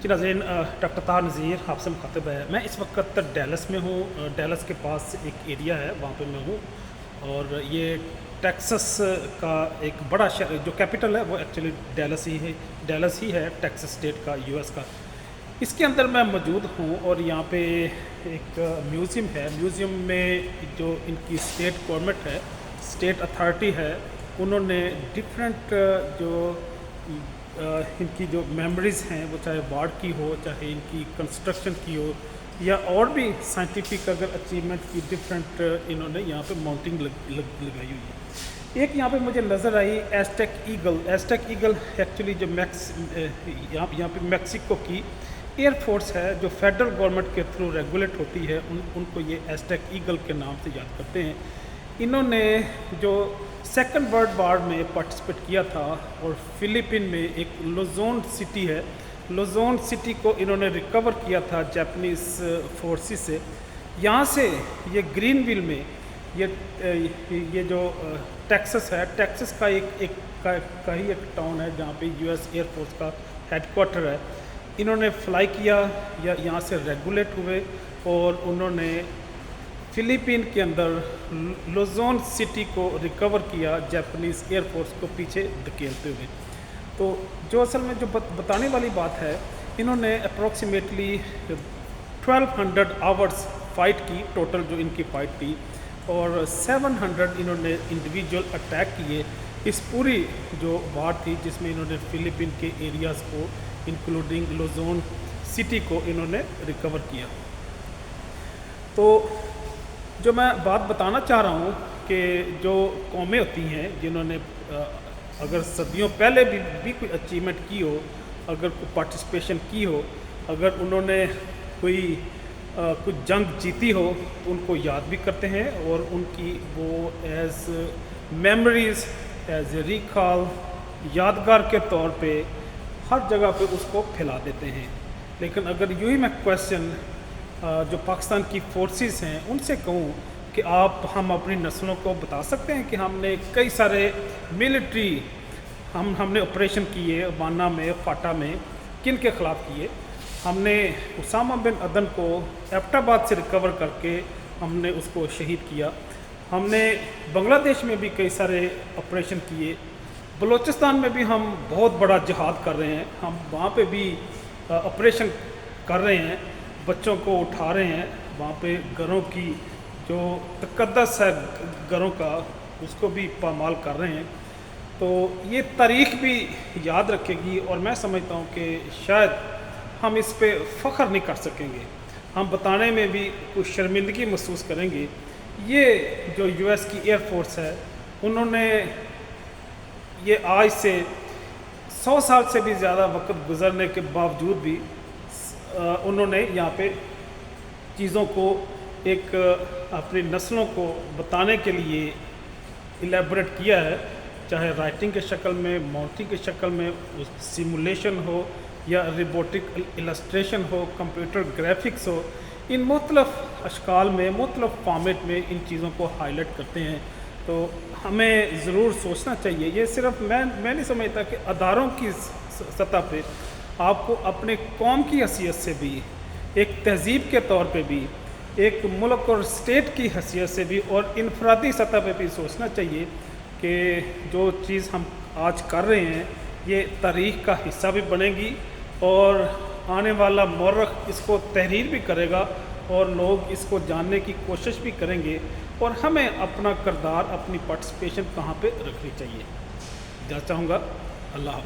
जी नाज़रीन, डॉक्टर ताहा नज़ीर आपसे मुखातिब है। मैं इस वक्त डैलस में हूँ। डैलस के पास एक एरिया है, वहाँ पे मैं हूँ। और ये टेक्सास का एक बड़ा शहर, जो कैपिटल है वो एक्चुअली डैलस ही है, टेक्सास स्टेट का, यूएस का। इसके अंदर मैं मौजूद हूँ और यहाँ पे एक म्यूज़ियम है। म्यूज़ियम में जो इनकी स्टेट गवर्नमेंट है, स्टेट अथॉरिटी है, उन्होंने डिफरेंट जो इनकी जो मेमोरीज़ हैं, वो चाहे वार की हो, चाहे इनकी कंस्ट्रक्शन की हो, या और भी साइंटिफिक अगर अचीवमेंट की डिफरेंट इन्होंने यहाँ पे माउंटिंग लगाई हुई है। एक यहाँ पे मुझे नज़र आई Aztec eagle. Aztec eagle actually जो यहाँ पे मैक्सिको की एयरफोर्स है, जो फेडरल गवर्नमेंट के थ्रू रेगुलेट होती है, उनको ये एस्टेक ईगल के नाम से याद करते हैं। इन्होंने जो सेकंड वर्ल्ड वार में पार्टिसिपेट किया था, और फिलीपीन में एक लुज़ोन सिटी है, लुज़ोन सिटी को इन्होंने रिकवर किया था जापानीज़ फोर्सेस से। यहाँ से ये ग्रीनविल में ये जो टेक्सास है, टेक्सास का का ही एक टाउन है जहाँ पे यूएस एयरफोर्स का हेडक्वार्टर है। इन्होंने फ्लाई किया या यहाँ से रेगुलेट हुए, और उन्होंने फिलीपीन के अंदर लुज़ोन सिटी को रिकवर किया जापानीज़ एयरफोर्स को पीछे धकेलते हुए। तो जो असल में जो बताने वाली बात है, इन्होंने अप्रॉक्सीमेटली 1200 आवर्स फ़ाइट की, टोटल जो इनकी फ़ाइट थी, और 700 इन्होंने इंडिविजुअल अटैक किए इस पूरी जो वार थी, जिसमें इन्होंने फिलीपीन के एरियाज़ को इंक्लूडिंग लुज़ोन सिटी को इन्होंने रिकवर किया। तो जो मैं बात बताना चाह रहा हूँ कि जो कौमें होती हैं जिन्होंने अगर सदियों पहले भी कोई अचीवमेंट की हो, अगर कोई पार्टिसिपेशन की हो, अगर उन्होंने कुछ जंग जीती हो, तो उनको याद भी करते हैं, और उनकी वो as memories, as a recall, यादगार के तौर पे हर जगह पे उसको फैला देते हैं। लेकिन अगर यूँ ही मैं क्वेश्चन जो पाकिस्तान की फोर्सेस हैं उनसे कहूँ कि हम अपनी नस्लों को बता सकते हैं कि हमने कई सारे मिलिट्री हमने ऑपरेशन किए, वाना में, फाटा में, किन के ख़िलाफ़ किए। हमने उसामा बिन अदन को एबटाबाद से रिकवर करके हमने उसको शहीद किया। हमने बांग्लादेश में भी कई सारे ऑपरेशन किए। बलूचिस्तान में भी हम बहुत बड़ा जिहाद कर रहे हैं, हम वहाँ पे भी ऑपरेशन कर रहे हैं, बच्चों को उठा रहे हैं, वहाँ पे घरों की जो तकद्दस है घरों का, उसको भी पामाल कर रहे हैं। तो ये तारीख़ भी याद रखेगी, और मैं समझता हूँ कि शायद हम इस पे फ़ख्र नहीं कर सकेंगे, हम बताने में भी कुछ शर्मिंदगी महसूस करेंगे। ये जो यूएस की एयरफोर्स है, उन्होंने ये आज से 100 साल से भी ज़्यादा वक्त गुजरने के बावजूद भी उन्होंने यहाँ पे चीज़ों को एक अपनी नस्लों को बताने के लिए इलेबोरेट किया है, चाहे राइटिंग के शक्ल में, माउंटिंग के शक्ल में, सिमुलेशन हो, या रोबोटिक इलस्ट्रेशन हो, कंप्यूटर ग्राफिक्स हो, इन मुख्तलिफ़ अशकाल में, मुख्तलिफ़ फॉर्मेट में इन चीज़ों को हाईलाइट करते हैं। तो हमें ज़रूर सोचना चाहिए। ये सिर्फ मैं नहीं समझता कि अदारों की सतह पे आपको अपने कौम की हैसियत से भी, एक तहज़ीब के तौर पे भी, एक मुल्क और स्टेट की हैसियत से भी, और इनफरादी सतह पे भी सोचना चाहिए कि जो चीज़ हम आज कर रहे हैं ये तारीख़ का हिस्सा भी बनेगी, और आने वाला मौरख इसको तहरीर भी करेगा, और लोग इसको जानने की कोशिश भी करेंगे, और हमें अपना किरदार, अपनी पार्टिसिपेशन कहाँ पे रखनी चाहिए। चाहूँगा। अल्लाह हाफ़िज़।